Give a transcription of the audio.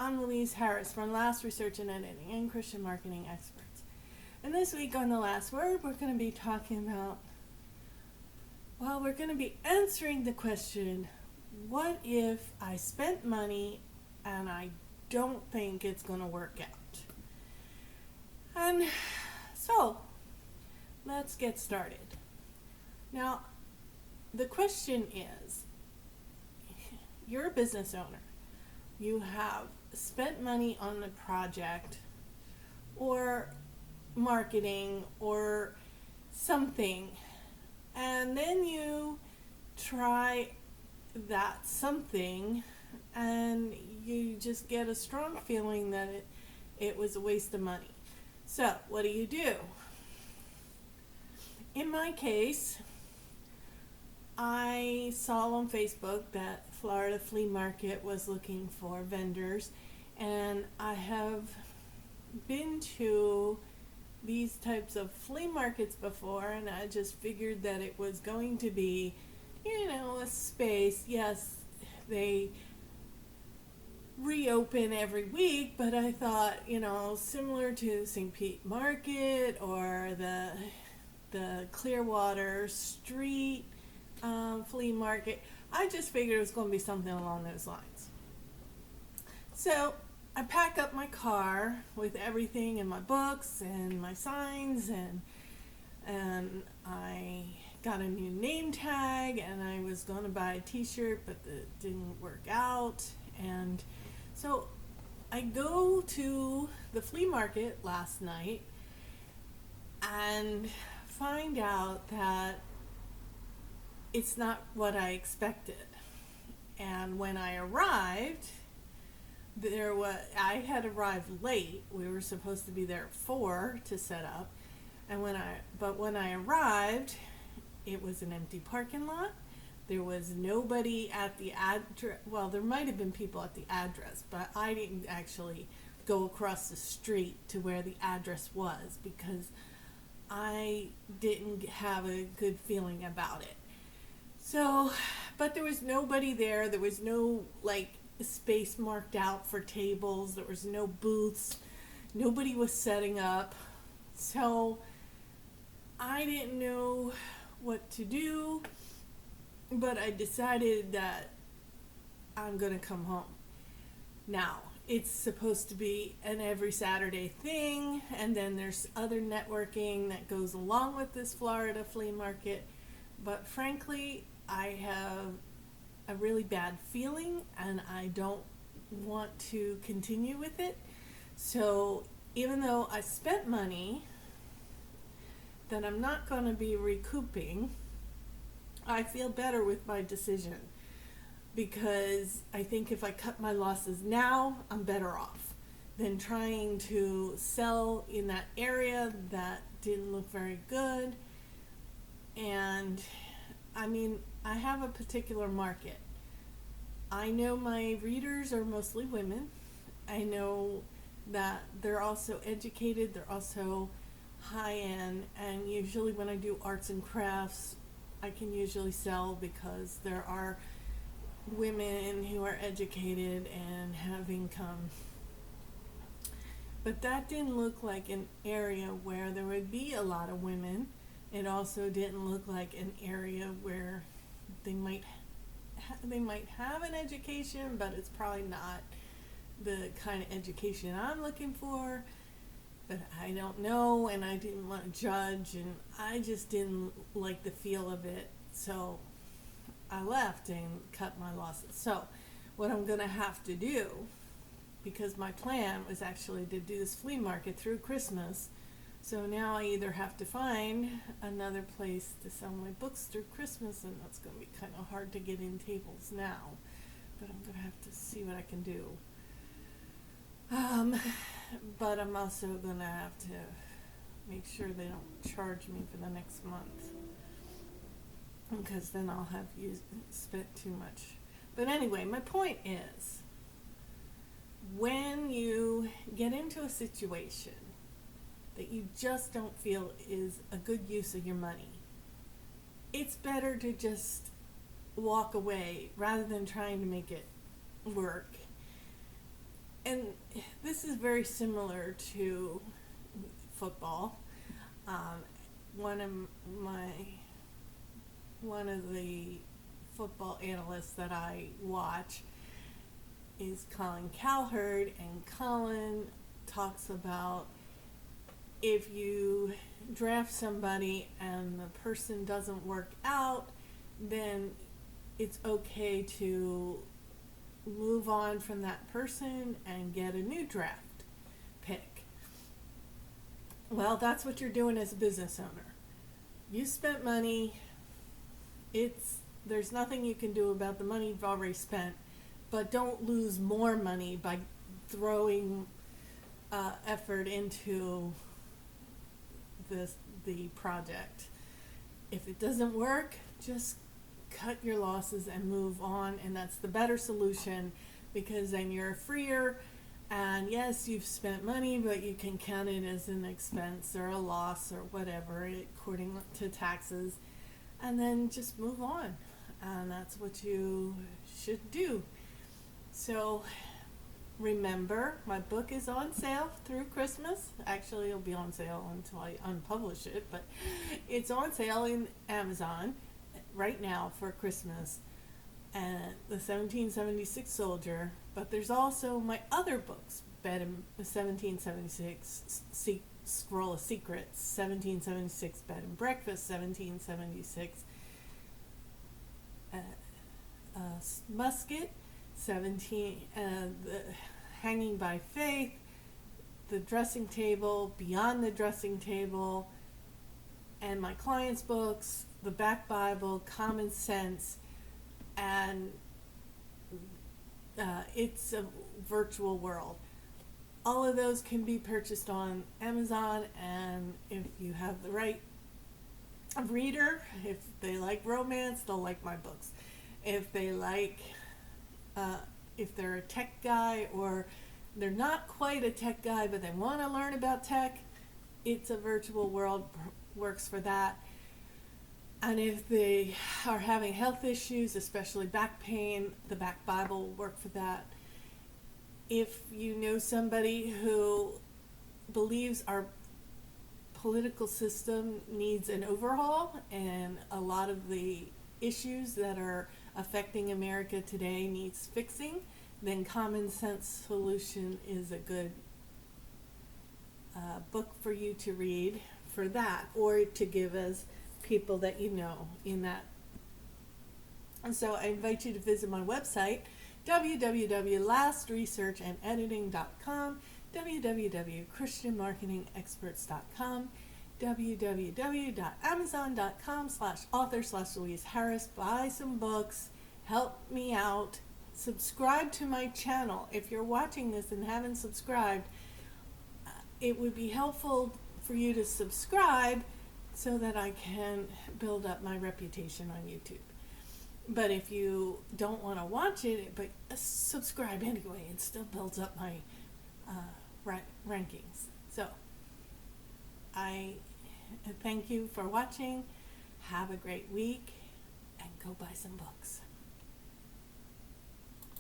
I'm Louise Harris from Last Research and Editing and Christian Marketing Experts. And this week on The Last Word, we're going to be talking about, we're going to be answering the question, what if I spent money and I don't think it's going to work out? And so, let's get started. Now, the question is, you're a business owner. You have spent money on a project or marketing or something, and then you try that something and you just get a strong feeling that it was a waste of money. So what do? In my case, I saw on Facebook that Florida Flea Market was looking for vendors, and I have been to these types of flea markets before, and I just figured that it was going to be, a space. Yes, they reopen every week, but I thought, similar to St. Pete Market or the Clearwater Street flea market. I just figured it was going to be something along those lines. So I pack up my car with everything and my books and my signs, and I got a new name tag, and I was going to buy a t-shirt, but it didn't work out. And so I go to the flea market last night and find out that it's not what I expected. And when I arrived, I had arrived late. We were supposed to be there at 4 to set up. And when I arrived, it was an empty parking lot. There was nobody at the address. Well, there might have been people at the address, but I didn't actually go across the street to where the address was because I didn't have a good feeling about it. So, but there was nobody there. There was no space marked out for tables. There was no booths. Nobody was setting up. So I didn't know what to do, but I decided that I'm going to come home. Now, it's supposed to be an every Saturday thing, and then there's other networking that goes along with this Florida flea market. But frankly, I have a really bad feeling and I don't want to continue with it. So even though I spent money that I'm not going to be recouping, I feel better with my decision, because I think if I cut my losses now, I'm better off than trying to sell in that area that didn't look very good. And I have a particular market. I know my readers are mostly women. I know that they're also educated, they're also high-end, and usually when I do arts and crafts, I can usually sell because there are women who are educated and have income. But that didn't look like an area where there would be a lot of women. It also didn't look like an area where they might have an education, but it's probably not the kind of education I'm looking for. But I don't know, and I didn't want to judge, and I just didn't like the feel of it. So I left and cut my losses. So what I'm going to have to do, because my plan was actually to do this flea market through Christmas, so now I either have to find another place to sell my books through Christmas, and that's going to be kind of hard to get in tables now, but I'm going to have to see what I can do. But I'm also going to have to make sure they don't charge me for the next month, because then I'll have spent too much. But anyway, my point is, when you get into a situation that you just don't feel is a good use of your money, it's better to just walk away rather than trying to make it work. and this is very similar to football. Um, one of my one of the football analysts that I watch is Colin Cowherd, and Colin talks about if you draft somebody and the person doesn't work out, then it's okay to move on from that person and get a new draft pick. Well, that's what you're doing as a business owner. You spent money. There's nothing you can do about the money you've already spent, but don't lose more money by throwing effort into the project. If it doesn't work, just cut your losses and move on, and that's the better solution, because then you're freer, and yes, you've spent money, but you can count it as an expense or a loss or whatever according to taxes, and then just move on, and that's what you should do. So remember, my book is on sale through Christmas. Actually, it'll be on sale until I unpublish it, but it's on sale in Amazon right now for Christmas, and the 1776 Soldier. But there's also my other books, the 1776 Scroll of Secrets, 1776 Bed and Breakfast, 1776 Musket, the Hanging by Faith, the Dressing Table, Beyond the Dressing Table, and my clients' books, the Back Bible, Common Sense, and It's a Virtual World. All of those can be purchased on Amazon, and if you have the right reader, if they like romance, they'll like my books. If they like, if they're a tech guy, or they're not quite a tech guy but they want to learn about tech, It's a Virtual World works for that. And if they are having health issues, especially back pain, the Back Bible will work for that. If you know somebody who believes our political system needs an overhaul, and a lot of the issues that are affecting America today needs fixing, then Common Sense Solution is a good book for you to read for that, or to give as people that you know in that. And so I invite you to visit my website, www.lastresearchandediting.com, www.christianmarketingexperts.com, www.amazon.com/author/Louise Harris. Buy some books, help me out, subscribe to my channel. If you're watching this and haven't subscribed, it would be helpful for you to subscribe so that I can build up my reputation on YouTube. But if you don't want to watch it, but subscribe anyway, it still builds up my rankings. So I thank you for watching. Have a great week, and go buy some books.